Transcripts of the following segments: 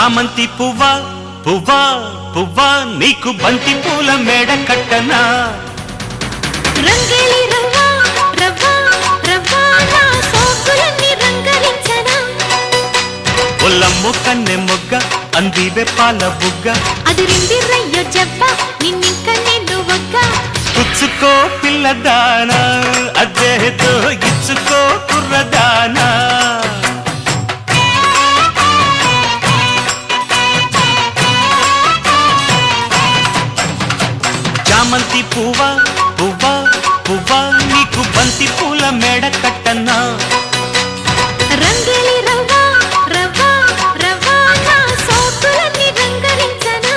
చామంతి పువ్వా పువ్వా పువ్వా నీకు బంతి పూల మేడ కట్టనా రంగేలి రవ్వా రవ్వా రవ్వా నా సోకులన్నీ రంగరించనా ఒల్లమ్ము కన్నె మొగ్గ అందివే పాల బుగ్గ అదిరింది రయ్యో జవ్వ నిన్నింక నేను ఒక్క పుచ్చుకో పిల్లదానా అదేదో ఇచ్చుకో కుర్రదానా చామంతి పువ్వా పువ్వా పువ్వా నీకు బంతి పూల మేడ కట్టనా రంగేలి రవ్వా రవ్వా రవ్వా నా సోకులన్నీ రంగరించనా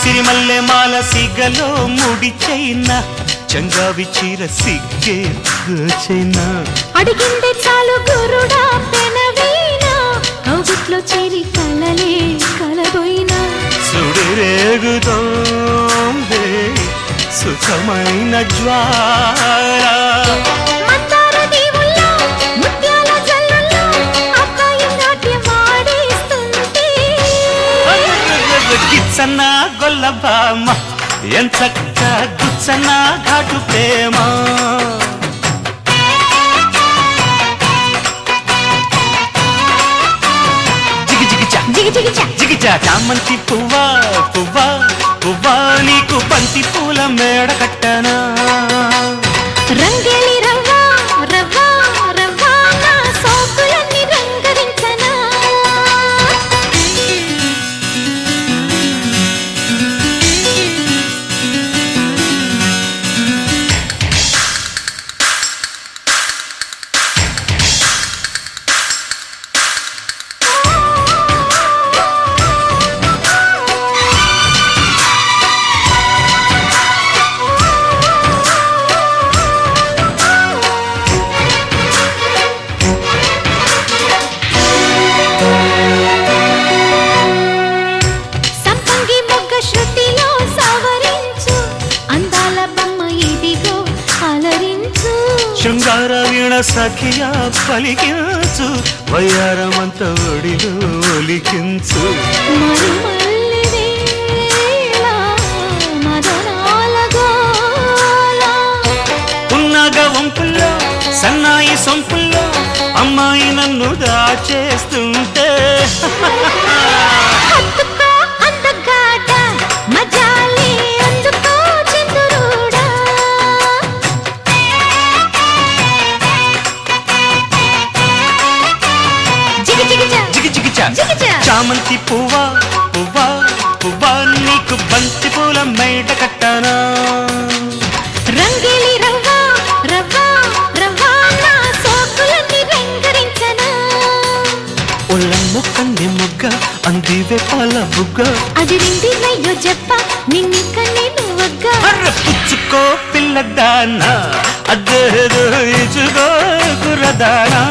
సిరిమల్లె మాల సిగలో ముడి చైనా చంగావి చీర సిగ్గే చైనా అడిగిందే చాలు గురుడా పెనవీనా కౌగిట్లో చేరి కలలే కలబోయినా సుడిరేగుతోందే సుఖమైన జ్వాల మందార దీవుల్లో ముత్యాల జల్లుల్లో అబ్బాయి నాట్యమాడేస్తుంటే గిచ్చన్న గొల్లబామ ఎంచక్క గుచ్చన్న ఘాటు ప్రేమ జిగిచా చామంతి పువ్వా పువ్వా పువ్వా నీకు బంతి పూల మేడ కట్టనా రంగేలి రవ్వా రవ్వా రవ్వా నా సోకులన్నీ రంగరించనా సంపంగి మొగ్గ శృతిలో సవరించు అందాల బొమ్మ ఇదిగో అలరించు శృంగార వీణ సఖియా పలికించు వయ్యారమంత ఒడిలో ఒలికించు మరుమల్లి వేళ మదనాల గోల ఉన్నగ వంపుల్లో సన్నాయి సొంపుల్లో అమ్మాయి నన్ను దాచేస్తుంటే హత్తుకో అందగాడ మజాలే అందుకో చంద్రుడా జిగిజిగిజా జిగిచా జిగిజా చామంతి పువ్వా పువ్వా పువ్వా నీకు బంతి పూల మేడ కట్టనా రంగేలి రవ్వా రవ్వా రవ్వా నా సోకులన్నీ రంగరించనా ఒళ్ళమ్ము కన్నె మొగ్గ అందివే పాల బుగ్గ అదిరింది రయ్యో జప్ప నిన్నింక నేను ఒక్క అర్ర పుచ్చుకో పిల్లదానా అదేదో ఇచ్చుకో కుర్రదానా